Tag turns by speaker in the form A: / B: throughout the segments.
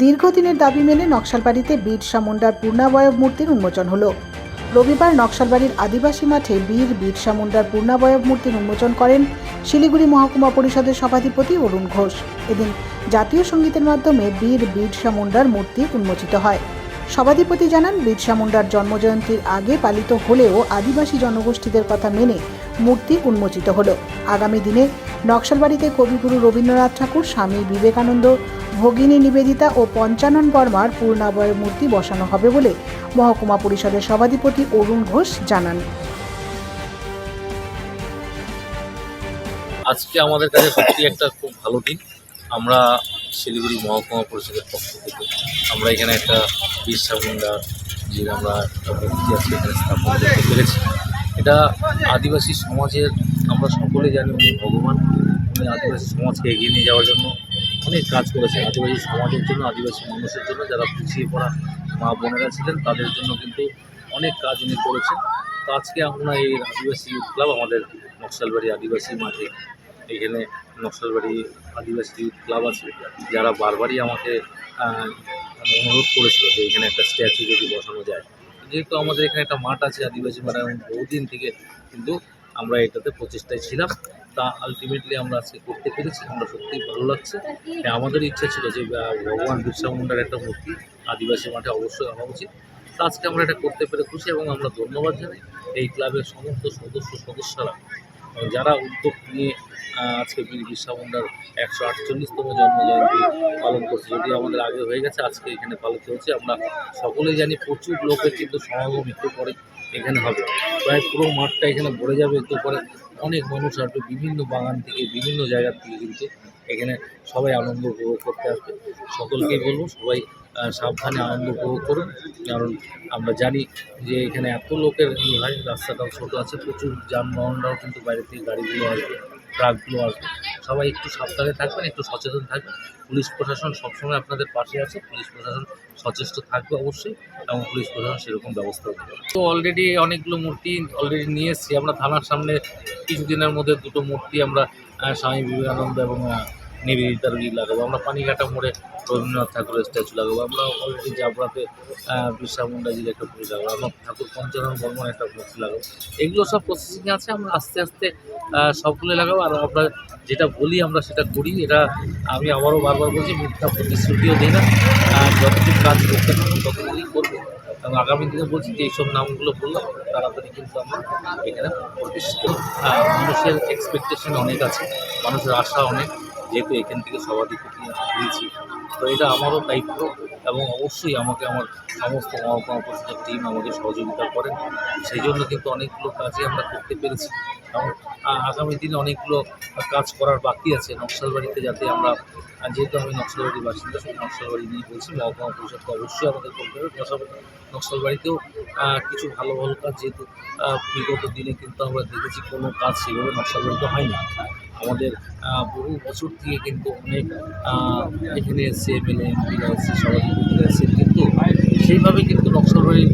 A: দীর্ঘদিনের দাবি মেনে নকশালবাড়িতে বিরসা মুন্ডার পূর্ণাবয়ব মূর্তির উন্মোচন হলো। রবিবার নকশালবাড়ির আদিবাসী মাঠে বিরসা মুন্ডার পূর্ণাবয়ব মূর্তির উন্মোচন করেন শিলিগুড়ি মহকুমা পরিষদের সভাধিপতি অরুণ ঘোষ। এদিন জাতীয় সঙ্গীতের মাধ্যমে বিরসা মুন্ডার মূর্তি উন্মোচিত হয়। সভাধিপতি জানান, বিরসা মুন্ডার জন্মজয়ন্তীর আগে পালিত হলেও আদিবাসী জনগোষ্ঠীদের কথা মেনে মূর্তি উন্মোচিত হলো। আগামী দিনে নকশালবাড়িতে কবিগুরু রবীন্দ্রনাথ ঠাকুর, স্বামী বিবেকানন্দ, ভগিনী নিবেদিতা ও পঞ্চানন বর্মার পূর্ণাবয়ব মূর্তি বসানো হবে বলে মহকুমা পরিষদের সভাধিপতি অরুণ ঘোষ জানান।
B: আজকে আমাদের কাছে সত্যি একটা খুব ভালো দিন। আমরা শিলিগুড়ি মহকুমা পরিষদের পক্ষ থেকে আমরা এখানে একটা বিরসা মুন্ডা যে আমরা একটা মূর্তি আছে এখানে স্থাপন করতে পেরেছি। এটা আদিবাসী সমাজের, আমরা সকলে জানি উনি ভগবান। উনি আদিবাসী সমাজকে এগিয়ে নিয়ে যাওয়ার জন্য অনেক কাজ করেছেন। আদিবাসী সমাজের জন্য, আদিবাসী মানুষের জন্য, যারা পিছিয়ে পড়া মা বোনেরা ছিলেন তাদের জন্য কিন্তু অনেক কাজ উনি করেছেন। তো আজকে আমরা এই আদিবাসী ইউথ ক্লাব আমাদের নকশালবাড়ি আদিবাসী মাঠে, এখানে নকশালবাড়ি আদিবাসী ইউথ ক্লাব আছে, যারা বারবারই আমাকে অনুরোধ করেছিল যে এখানে একটা স্ট্যাচু যদি বসানো যায়। যেহেতু আমাদের এখানে একটা মাঠ আছে আদিবাসী মাঠ, এবং বহুদিন থেকে কিন্তু আমরা এটাতে প্রচেষ্টায় ছিলাম। তা আলটিমেটলি আমরা আজকে করতে পেরেছি। আমরা সত্যিই ভালো লাগছে। আমাদের ইচ্ছা ছিল যে ভগবান বিরসা মুন্ডার একটা মূর্তি আদিবাসী মাঠে অবশ্যই হওয়া উচিত। তা আজকে আমরা এটা করতে পেরে খুশি, এবং আমরা ধন্যবাদ জানাই এই ক্লাবের সমস্ত সদস্যরা যারা উদ্যোগ নিয়ে আজকে বিরসা মুন্ডার 148তম জন্মজয়ন্তী পালন করছে। যদি আমাদের আগে হয়ে গেছে, আজকে এখানে পালিত হচ্ছে। আমরা সকলেই জানি প্রচুর লোকের কিন্তু সমাগম একটু পরে এখানে হবে। প্রায় পুরো মাঠটা এখানে ভরে যাবে। একটু পরে অনেক মানুষ আসবে বিভিন্ন বাগান থেকে, বিভিন্ন জায়গার থেকে কিন্তু এখানে সবাই আনন্দ উপভোগ করতে আসবে। সকলকেই বলবো সবাই সাবধানে আনন্দ উপভোগ করুন, কারণ আমরা জানি যে এখানে এত লোকের হয়, রাস্তাটাও ছোটো আছে, প্রচুর যানবাহনরাও কিন্তু বাইরে থেকে গাড়িগুলো আসবে, ট্রাকগুলো আসবে। সবাই একটু সাবধানে থাকবেন, একটু সচেতন থাকবেন। পুলিশ প্রশাসন সবসময় আপনাদের পাশে আছে। পুলিশ প্রশাসন সচেষ্ট থাকবে অবশ্যই, এবং পুলিশ প্রশাসন সেরকম ব্যবস্থা দেবে। তো অলরেডি অনেকগুলো মূর্তি অলরেডি নিয়ে এসেছি আমরা থানার সামনে। কিছুদিনের মধ্যে দুটো মূর্তি আমরা স্বামী বিবেকানন্দ এবং নিবেদিতার লাগাবো। আমরা পানিঘাটা মোড়ে রবীন্দ্রনাথ ঠাকুরের স্ট্যাচু লাগাবো। আমরা অলরেডি জাবড়াতে বিরসা মুন্ডাজির একটা মূর্তি লাগাবো। আমরা ঠাকুর পঞ্চানন বর্মার একটা মূর্তি লাগাবো। এগুলো সব প্রসেসিংয়ে আছে। আমরা আস্তে আস্তে সবগুলো লাগাবো। আর আমরা যেটা বলি আমরা সেটা করি। এটা আমি আবারও বারবার বলছি, মিথ্যা প্রতিশ্রুতিও দিই না। যতটুকু কাজ করতে পারবো ততটুকুই করবো, এবং আগামী দিনে বলছি যে এইসব নামগুলো বললাম তাড়াতাড়ি কিন্তু আমরা এখানে প্রতিষ্ঠিত। মানুষের এক্সপেকটেশন অনেক আছে, মানুষের আশা অনেক, যেহেতু এখান থেকে সভাধিপতি হয়েছি। তো এটা আমারও দায়িত্ব, এবং অবশ্যই আমাকে আমার সমস্ত মহকুমা পরিষদের টিম আমাকে সহযোগিতা করেন। সেই জন্য কিন্তু অনেকগুলো কাজই আমরা করতে পেরেছি, এবং আগামী দিনে অনেকগুলো কাজ করার বাকি আছে নকশালবাড়িতে, যাতে আমরা, যেহেতু আমি নকশালবাড়ির বাসিন্দা, সেই নকশালবাড়ি নিয়ে বলছি, মহকুমা পরিষদকে অবশ্যই আমাদের করতে হবে। পাশাপাশি নকশালবাড়িতেও কিছু ভালো ভালো কাজ, যেহেতু বিগত দিনে কিন্তু আমরা দেখেছি কোনো কাজ সেভাবে নকশালবাড়িতে হয়নি। আমাদের বহু বছর থেকে কিন্তু অনেক এখানে এসছে এমএলএ এমপিরা এসছে, সভাধিপতিরা এসছে, কিন্তু সেইভাবে কিন্তু নকশালবাড়ির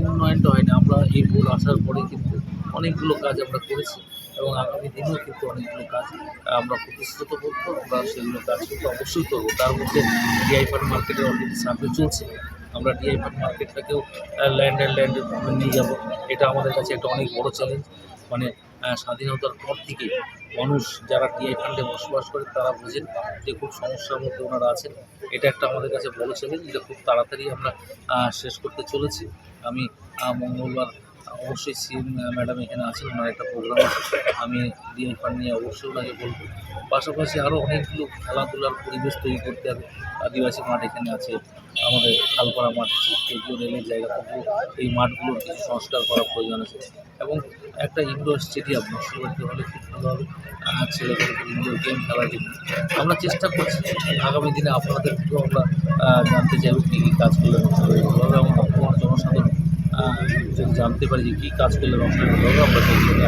B: উন্নয়নটা হয়নি। আমরা এই ভোট আসার পরে কিন্তু অনেকগুলো কাজ আমরা করেছি, এবং আগামী দিনেও কিন্তু অনেকগুলো কাজ আমরা প্রতিশ্রুত করবো। আমরা সেগুলো কাজ কিন্তু অবশ্যই করবো। তার মধ্যে ডিআই ফান্ড মার্কেটের অলরেডি সার্ভে চলছে। আমরা ডিআই ফান্ড মার্কেটটাকেও ল্যান্ড নিয়ে যাব। এটা আমাদের কাছে একটা অনেক বড় চ্যালেঞ্জ। মানে স্বাধীনতার পর থেকে মানুষ যারা ডিআই ফান্ডে বসবাস করে তারা বোঝেন যে খুব সমস্যার মধ্যে ওনারা আছেন। এটা একটা আমাদের কাছে বড় চ্যালেঞ্জ, যেটা খুব তাড়াতাড়ি আমরা শেষ করতে চলেছি। আমি মঙ্গলবার অবশ্যই সিএম ম্যাডাম এখানে আছেন, ওনার একটা প্রোগ্রাম আছে, আমি ডিআই ফান্ড নিয়ে অবশ্যই ওনাকে বলবো। পাশাপাশি আরও অনেকগুলো খেলাধুলার পরিবেশ তৈরি করতে হবে। আদিবাসী মাঠ এখানে আছে, আমাদের খালপাড়া মাঠ আছে, কেজিও রেলের জায়গা, তবুও এই মাঠগুলোর কিছু সংস্কার করার প্রয়োজন আছে, এবং একটা ইনডোর স্টেডিয়াম নকশালবাড়িতে হলে খুব ভালো হবে। ছেলেদেরকে ইনডোর গেম খেলার জন্য আমরা চেষ্টা করছি। আগামী দিনে আপনাদের থেকেও আমরা জানতে চাইব কী কী কাজ করলে নকশালবাড়ি ভালো হবে, এবং বর্তমান জনসাধারণ যদি জানতে পারি যে কী কাজ করলে নকশালবাড়ি ভালো হবে, আমরা সেই জন্য